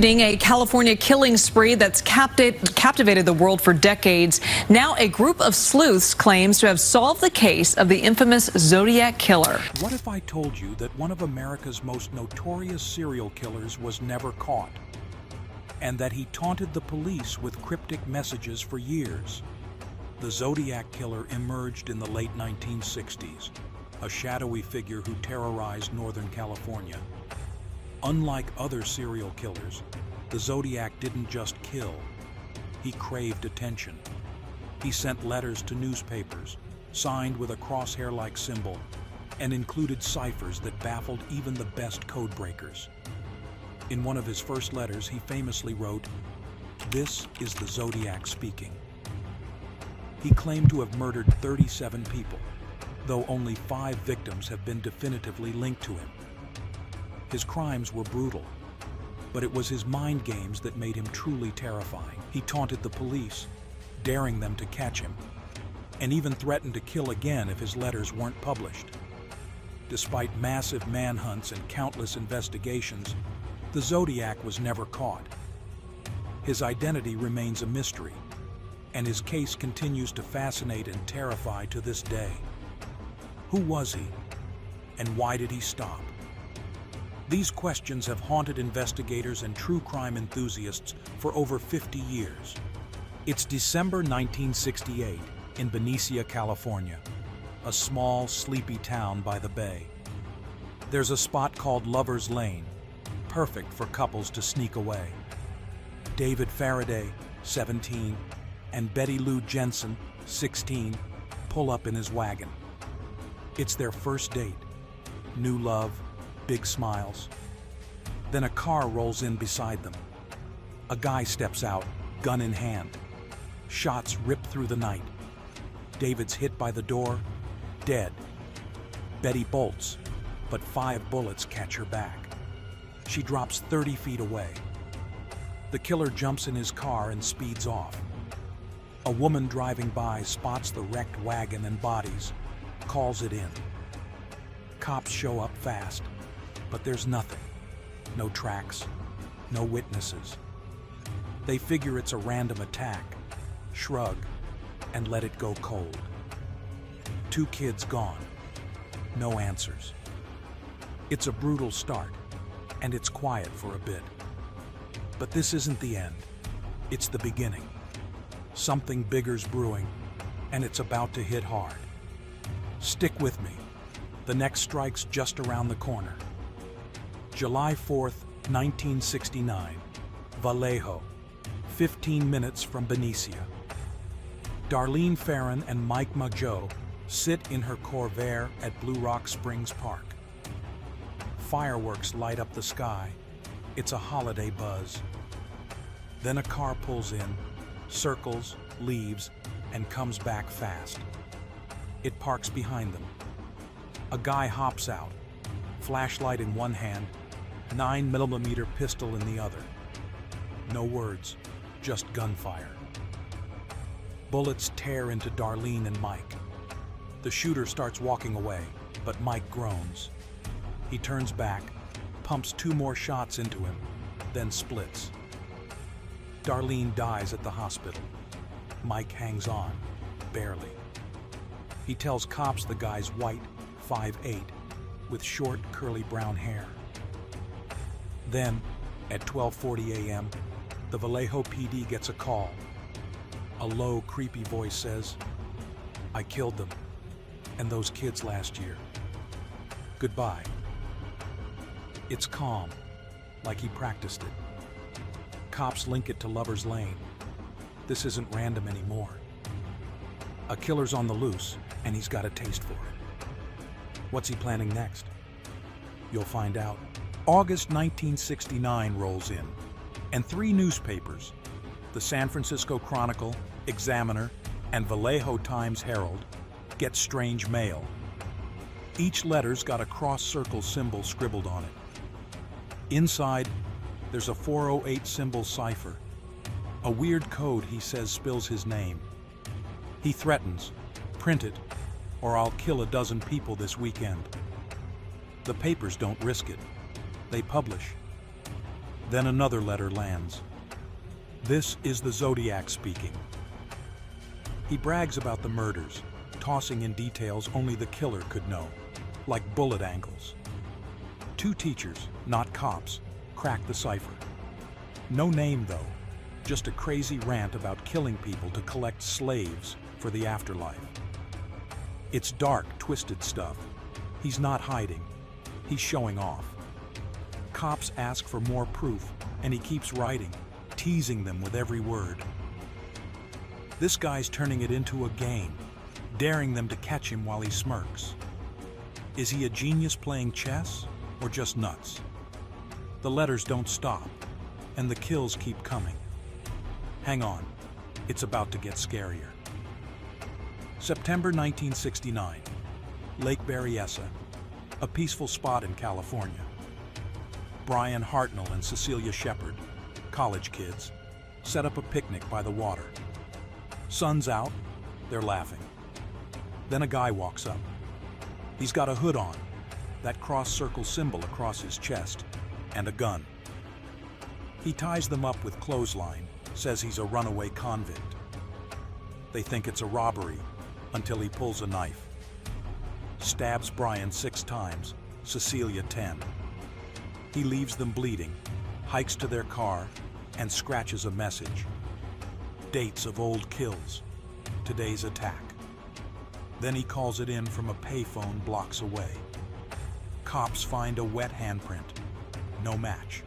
A California killing spree that's captivated the world for decades. Now a group of sleuths claims to have solved the case of the infamous Zodiac Killer. What if I told you that one of America's most notorious serial killers was never caught, and that he taunted the police with cryptic messages for years? The Zodiac Killer emerged in the late 1960s, a shadowy figure who terrorized Northern California. Unlike other serial killers, the Zodiac didn't just kill, he craved attention. He sent letters to newspapers, signed with a crosshair-like symbol, and included ciphers that baffled even the best codebreakers. In one of his first letters, he famously wrote, "This is the Zodiac speaking." He claimed to have murdered 37 people, though only 5 victims have been definitively linked to him. His crimes were brutal, but it was his mind games that made him truly terrifying. He taunted the police, daring them to catch him, and even threatened to kill again if his letters weren't published. Despite massive manhunts and countless investigations, the Zodiac was never caught. His identity remains a mystery, and his case continues to fascinate and terrify to this day. Who was he, and why did he stop? These questions have haunted investigators and true crime enthusiasts for over 50 years. It's December 1968 in Benicia, California, a small, sleepy town by the bay. There's a spot called Lover's Lane, perfect for couples to sneak away. David Faraday, 17, and Betty Lou Jensen, 16, pull up in his wagon. It's their first date. New love, big smiles. Then a car rolls in beside them. A guy steps out, gun in hand. Shots rip through the night. David's hit by the door, dead. Betty bolts, but 5 bullets catch her back. She drops 30 feet away. The killer jumps in his car and speeds off. A woman driving by spots the wrecked wagon and bodies, calls it in. Cops show up fast, but there's nothing. No tracks, no witnesses. They figure it's a random attack, shrug, and let it go cold. 2 kids gone, no answers. It's a brutal start, and it's quiet for a bit. But this isn't the end. It's the beginning. Something bigger's brewing, and it's about to hit hard. Stick with me. The next strike's just around the corner. July 4th, 1969, Vallejo, 15 minutes from Benicia. Darlene Farron and Mike Maggio sit in her Corvair at Blue Rock Springs Park. Fireworks light up the sky. It's a holiday buzz. Then a car pulls in, circles, leaves, and comes back fast. It parks behind them. A guy hops out, flashlight in one hand, 9mm pistol in the other. No words, just gunfire. Bullets tear into Darlene and Mike. The shooter starts walking away, but Mike groans. He turns back, pumps 2 more shots into him, then splits. Darlene dies at the hospital. Mike hangs on, barely. He tells cops the guy's white, 5'8", with short, curly brown hair. Then, at 12:40 a.m., the Vallejo PD gets a call. A low, creepy voice says, "I killed them, and those kids last year. Goodbye." It's calm, like he practiced it. Cops link it to Lover's Lane. This isn't random anymore. A killer's on the loose, and he's got a taste for it. What's he planning next? You'll find out. August 1969 rolls in, and 3 newspapers, the San Francisco Chronicle, Examiner, and Vallejo Times-Herald, get strange mail. Each letter's got a cross-circle symbol scribbled on it. Inside, there's a 408 symbol cipher, a weird code he says spills his name. He threatens, "Print it, or I'll kill a dozen people this weekend." The papers don't risk it. They publish. Then another letter lands. This is the Zodiac speaking. He brags about the murders, tossing in details only the killer could know, like bullet angles. 2 teachers, not cops, crack the cipher. No name, though, just a crazy rant about killing people to collect slaves for the afterlife. It's dark, twisted stuff. He's not hiding. He's showing off. Cops ask for more proof, and he keeps writing, teasing them with every word. This guy's turning it into a game, daring them to catch him while he smirks. Is he a genius playing chess, or just nuts? The letters don't stop, and the kills keep coming. Hang on, it's about to get scarier. September 1969, Lake Berryessa, a peaceful spot in California. Brian Hartnell and Cecilia Shepard, college kids, set up a picnic by the water. Sun's out, they're laughing. Then a guy walks up. He's got a hood on, that cross-circle symbol across his chest, and a gun. He ties them up with clothesline, says he's a runaway convict. They think it's a robbery until he pulls a knife. Stabs Brian 6 times, Cecilia 10. He leaves them bleeding, hikes to their car, and scratches a message. Dates of old kills. Today's attack. Then he calls it in from a payphone blocks away. Cops find a wet handprint. No match.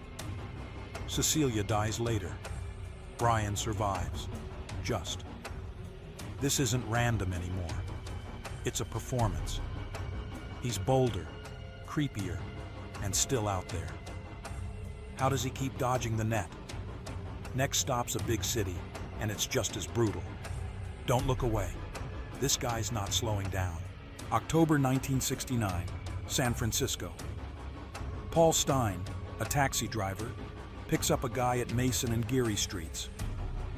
Cecilia dies later. Brian survives. Just. This isn't random anymore. It's a performance. He's bolder, creepier, and still out there. How does he keep dodging the net? Next stop's a big city, and it's just as brutal. Don't look away. This guy's not slowing down. October 1969, San Francisco. Paul Stein, a taxi driver, picks up a guy at Mason and Geary Streets.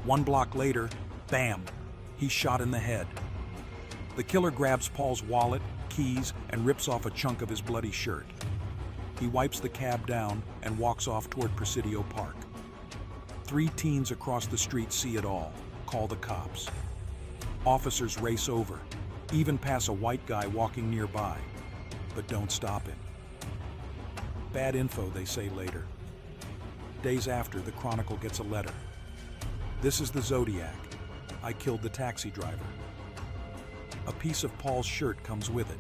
1 block later, bam, he's shot in the head. The killer grabs Paul's wallet, keys, and rips off a chunk of his bloody shirt. He wipes the cab down and walks off toward Presidio Park. 3 teens across the street see it all, call the cops. Officers race over, even pass a white guy walking nearby, but don't stop him. Bad info, they say later. Days after, the Chronicle gets a letter. This is the Zodiac. I killed the taxi driver. A piece of Paul's shirt comes with it.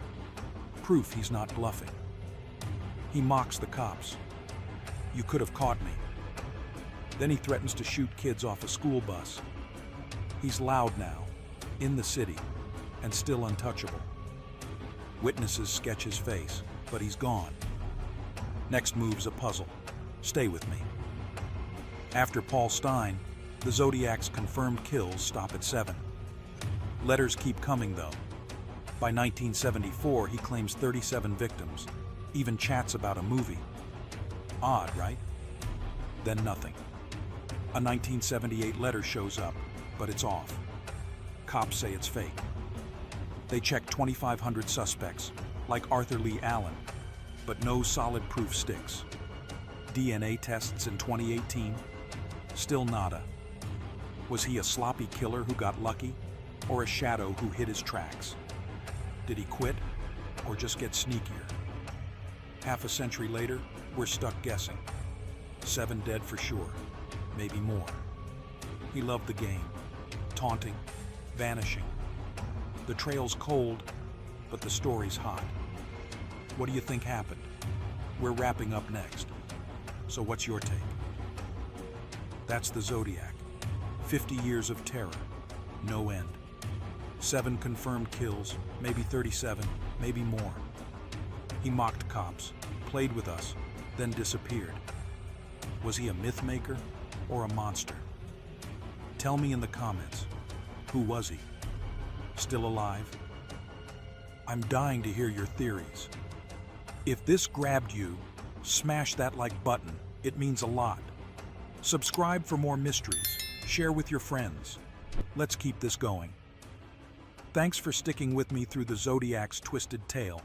Proof he's not bluffing. He mocks the cops. You could have caught me. Then he threatens to shoot kids off a school bus. He's loud now, in the city, and still untouchable. Witnesses sketch his face, but he's gone. Next move's a puzzle. Stay with me. After Paul Stein, the Zodiac's confirmed kills stop at 7. Letters keep coming, though. By 1974, he claims 37 victims, even chats about a movie. Odd, right? Then nothing. A 1978 letter shows up, but it's off. Cops say it's fake. They check 2,500 suspects, like Arthur Lee Allen, but no solid proof sticks. DNA tests in 2018, still nada. Was he a sloppy killer who got lucky, or a shadow who hid his tracks? Did he quit, or just get sneakier? Half a century later, we're stuck guessing. 7 dead for sure, maybe more. He loved the game, taunting, vanishing. The trail's cold, but the story's hot. What do you think happened? We're wrapping up next. So what's your take? That's the Zodiac. 50 years of terror, no end. 7 confirmed kills, maybe 37, maybe more. He mocked cops, played with us, then disappeared. Was he a myth maker or a monster? Tell me in the comments, who was he? Still alive? I'm dying to hear your theories. If this grabbed you, smash that like button. It means a lot. Subscribe for more mysteries. Share with your friends. Let's keep this going. Thanks for sticking with me through the Zodiac's twisted tale.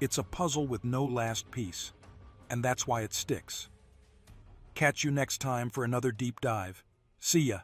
It's a puzzle with no last piece, and that's why it sticks. Catch you next time for another deep dive. See ya.